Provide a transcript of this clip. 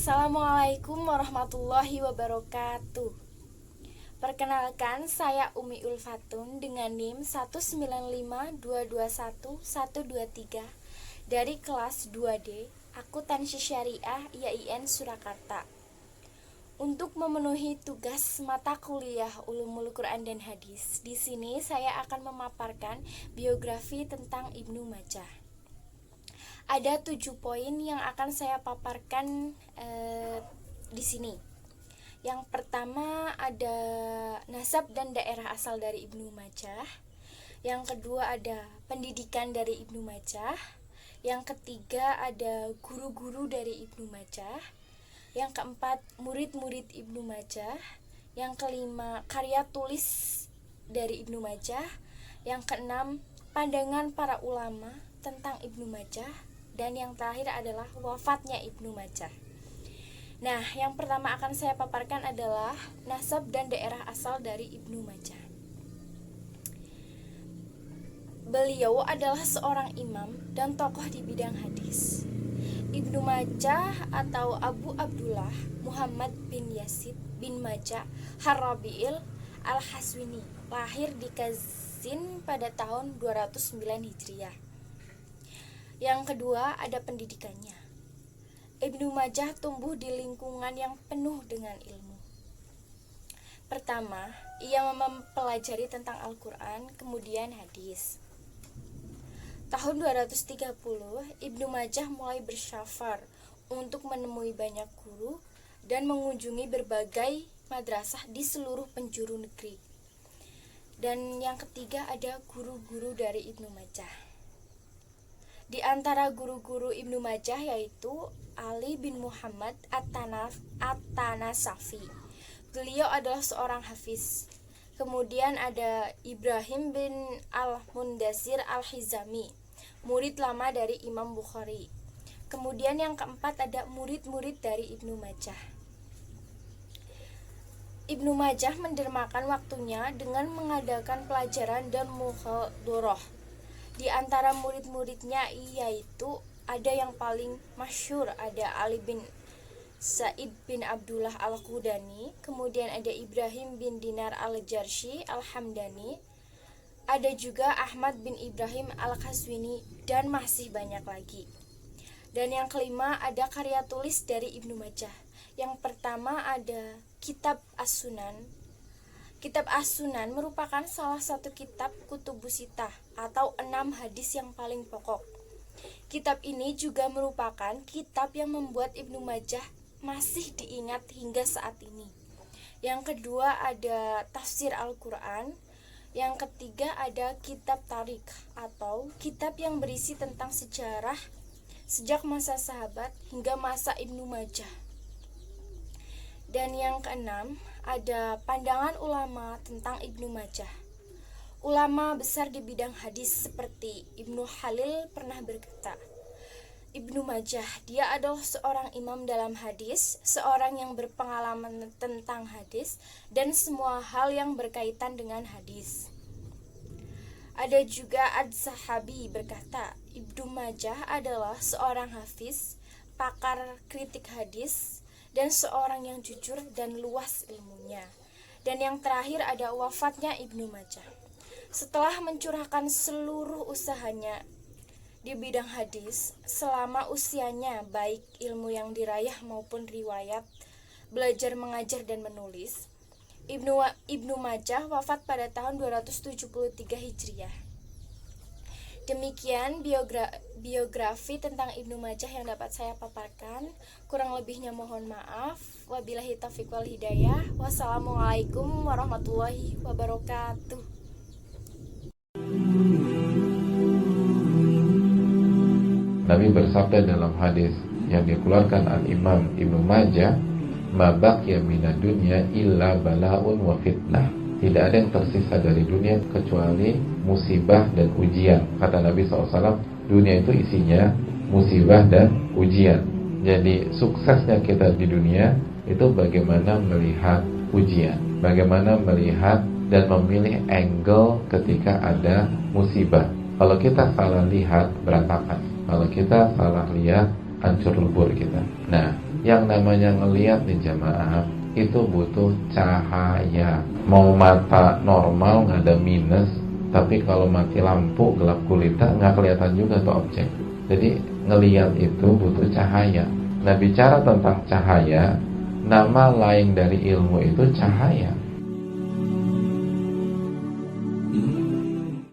Assalamualaikum warahmatullahi wabarakatuh. Perkenalkan, saya Umi Ulfatun dengan NIM 195221123 dari kelas 2D Akuntansi Syariah IAIN Surakarta. Untuk memenuhi tugas mata kuliah Ulumul Quran dan Hadis, di sini saya akan memaparkan biografi tentang Ibnu Majah. Ada 7 poin yang akan saya paparkan di sini. Yang pertama ada nasab dan daerah asal dari Ibnu Majah. Yang kedua ada pendidikan dari Ibnu Majah. Yang ketiga ada guru-guru dari Ibnu Majah. Yang keempat murid-murid Ibnu Majah. Yang kelima karya tulis dari Ibnu Majah. Yang keenam pandangan para ulama tentang Ibnu Majah. Dan yang terakhir adalah wafatnya Ibnu Majah. Nah, yang pertama akan saya paparkan adalah nasab dan daerah asal dari Ibnu Majah. Beliau adalah seorang imam dan tokoh di bidang hadis. Ibnu Majah atau Abu Abdullah Muhammad bin Yazid bin Majah Har-Rabi'il Al-Haswini lahir di Kazin pada tahun 209 Hijriah. Yang kedua ada pendidikannya. Ibnu Majah tumbuh di lingkungan yang penuh dengan ilmu. Pertama, ia mempelajari tentang Al-Quran, kemudian hadis. Tahun 230, Ibnu Majah mulai bersyafar untuk menemui banyak guru dan mengunjungi berbagai madrasah di seluruh penjuru negeri. Dan yang ketiga ada guru-guru dari Ibnu Majah. Di antara guru-guru Ibnu Majah yaitu Ali bin Muhammad At-Tanasafi. Beliau adalah seorang hafiz. Kemudian ada Ibrahim bin Al-Mundasir Al-Hizami, murid lama dari Imam Bukhari. Kemudian yang keempat ada murid-murid dari Ibnu Majah. Ibnu Majah mendermakan waktunya dengan mengadakan pelajaran dan muhadharah. Di antara murid-muridnya yaitu ada yang paling masyhur ada Ali bin Sa'id bin Abdullah Al-Qudani, kemudian ada Ibrahim bin Dinar Al-Jarshi Al-Hamdani, ada juga Ahmad bin Ibrahim Al-Qaswini, dan masih banyak lagi. Dan yang kelima ada karya tulis dari Ibnu Majah. Yang pertama ada Kitab As-Sunan. Kitab As-Sunan merupakan salah satu kitab Kutubus Sittah atau 6 hadis yang paling pokok. Kitab ini juga merupakan kitab yang membuat Ibnu Majah masih diingat hingga saat ini. Yang kedua ada Tafsir Al-Quran. Yang ketiga ada Kitab Tarik atau kitab yang berisi tentang sejarah sejak masa sahabat hingga masa Ibnu Majah. Dan yang keenam ada pandangan ulama tentang Ibnu Majah. Ulama besar di bidang hadis seperti Ibnu Khalil pernah berkata, Ibnu Majah, dia adalah seorang imam dalam hadis, seorang yang berpengalaman tentang hadis, dan semua hal yang berkaitan dengan hadis. Ada juga Ad-Zahabi berkata, Ibnu Majah adalah seorang hafiz, pakar kritik hadis, dan seorang yang jujur dan luas ilmunya. Dan yang terakhir ada wafatnya Ibnu Majah. Setelah mencurahkan seluruh usahanya di bidang hadis, selama usianya baik ilmu yang dirayah maupun riwayat, belajar mengajar dan menulis, Ibnu Majah wafat pada tahun 273 Hijriah. Demikian biografi tentang Ibnu Majah yang dapat saya paparkan. Kurang lebihnya mohon maaf. Wabillahi taufiq wal hidayah. Wassalamualaikum warahmatullahi wabarakatuh. Nabi bersabda dalam hadis yang dikeluarkan al-Imam Ibnu Majah, "Ma baqiya minad dunya illa bala'un wa fitnah." Tidak ada yang tersisa dari dunia kecuali musibah dan ujian. Kata Nabi SAW, dunia itu isinya musibah dan ujian. Jadi suksesnya kita di dunia itu bagaimana melihat ujian, bagaimana melihat dan memilih angle ketika ada musibah. Kalau kita salah lihat, berantakan. Kalau kita salah lihat, hancur lebur kita. Nah, yang namanya ngelihat nih jamaah, itu butuh cahaya. Mau mata normal nggak ada minus, tapi kalau mati lampu gelap gulita nggak kelihatan juga tuh objek. Jadi ngelihat itu butuh cahaya. Nah, bicara tentang cahaya, nama lain dari ilmu itu cahaya.